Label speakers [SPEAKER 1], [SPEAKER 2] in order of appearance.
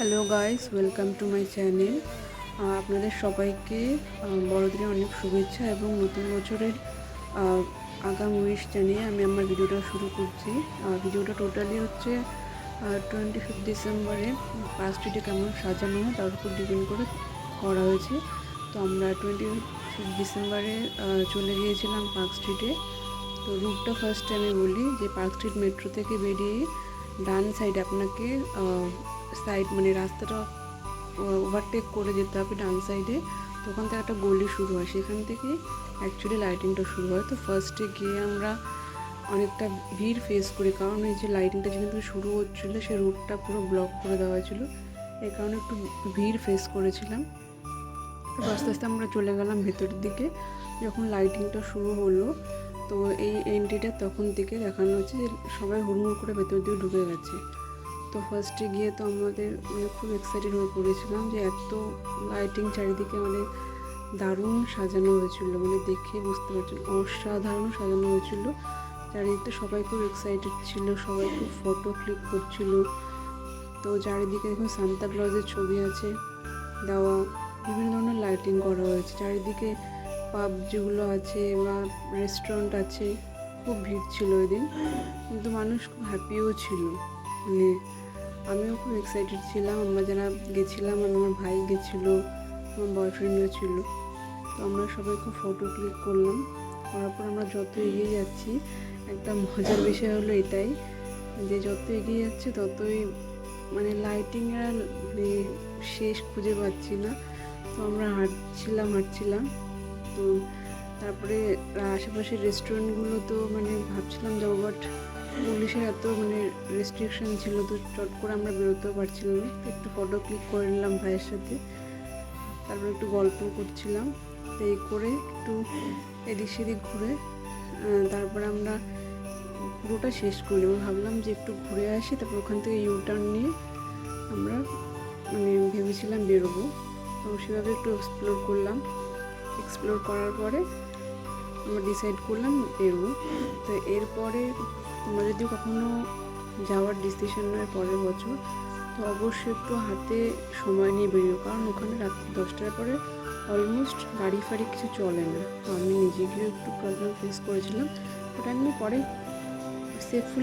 [SPEAKER 1] Hello guys, welcome to my channel. আপনাদের সবাইকে বড়দিনের অনেক শুভেচ্ছা এবং নতুন বছরের আগাম উইশ জানিয়ে আমি আমার ভিডিওটা শুরু করছি। ভিডিওটা টোটালি হচ্ছে 25 ডিসেম্বরে পার্ক স্ট্রিটে কেমন সাজানো হয় তার উপর ডিপেন্ড করে করা হয়েছে। তো আমরা 25 ডিসেম্বরে চলে গিয়েছিলাম পার্ক স্ট্রিটে। তো রুটটা ফার্স্টে আমি বলি যে পার্ক স্ট্রিট মেট্রো থেকে বেরিয়ে ডান সাইডে আপনাকে সাইড মানে রাস্তাটা ওভারটেক করে যেতে হবে ডান সাইডে। তো ওখান থেকে একটা গলি শুরু হয়, সেখান থেকে অ্যাকচুয়ালি লাইটিংটা শুরু হয়। তো ফার্স্টে গিয়ে আমরা অনেকটা ভিড় ফেস করি, কারণ এই যে লাইটিংটা যেখান থেকে শুরু হচ্ছিলো সেই রুটটা পুরো ব্লক করে দেওয়া হয়েছিলো, এই কারণে একটু ভিড় ফেস করেছিলাম। তো আস্তে আস্তে আমরা চলে গেলাম ভেতরের দিকে। যখন লাইটিংটা শুরু হলো তো এই এন্ট্রিটা তখন থেকে দেখানো হচ্ছে যে সবাই হুড়মুড় করে ভেতর দিয়ে ঢুকে গেছে। তো ফার্স্টে গিয়ে তো আমাদের খুব এক্সাইটেড হয়ে পড়েছিলাম যে এত লাইটিং চারিদিকে দারুণ সাজানো হয়েছিল, দেখে বুঝতে পারছেন অসাধারণ সাজানো হয়েছিল। চারিদিকটা সবাই খুব এক্সাইটেড ছিল, সবাই খুব ফটো ক্লিক করছিল। তো চারিদিকে দেখুন সান্তা ক্লজের ছবি আছে দেওয়া, বিভিন্ন ধরনের লাইটিং করা হয়েছে। চারিদিকে পাব যেগুলো আছে বা রেস্টুরেন্ট আছে, খুব ভিড় ছিল ওই দিন, কিন্তু মানুষ খুব হ্যাপিও ছিল। আমিও খুব এক্সাইটেড ছিলাম। আমরা যারা গেছিলাম, আমার ভাই গেছিলো, আমার বয়ফ্রেন্ডও ছিল। তো আমরা সবাই খুব ফটো ক্লিক করলাম। করার পর আমরা যত এগিয়ে যাচ্ছি, একটা মজার বিষয় হলো এটাই যে যত এগিয়ে যাচ্ছে ততই লাইটিংয়ের শেষ খুঁজে পাচ্ছি না। তো আমরা হাঁটছিলাম। তো তারপরে আশেপাশের রেস্টুরেন্টগুলো তো ভাবছিলাম যাবো, বাট পুলিশের এত রেস্ট্রিকশন ছিল, তো চট করে আমরা বেরোতেও পারছিলাম না। একটু ফটো ক্লিক করে নিলাম ভাইয়ের সাথে, তারপর একটু গল্প করছিলাম। তো এই করে একটু এদিক সেদিক ঘুরে তারপরে আমরা পুরোটা শেষ করি। আমি ভাবলাম যে একটু ঘুরে আসি, তারপর ওখান থেকে ইউটার্ন নিয়ে আমরা ভেবেছিলাম বেরোবো। তো সেভাবে একটু এক্সপ্লোর করার পরে আমরা ডিসাইড করলাম বেরোবো। তো এরপরে তোমরা যদি কখনো যাওয়ার ডিসিশন নেয় পরের বছর, তো অবশ্যই একটু হাতে সময় নিয়ে বেরিও, কারণ ওখানে রাত্রি 10টার পরে অলমোস্ট গাড়ি ফাড়ি কিছু চলে না। তো আমি নিজে গিয়ে একটু প্রবলেম ফেস করেছিলাম, ওটা আমি পরে সেফুলি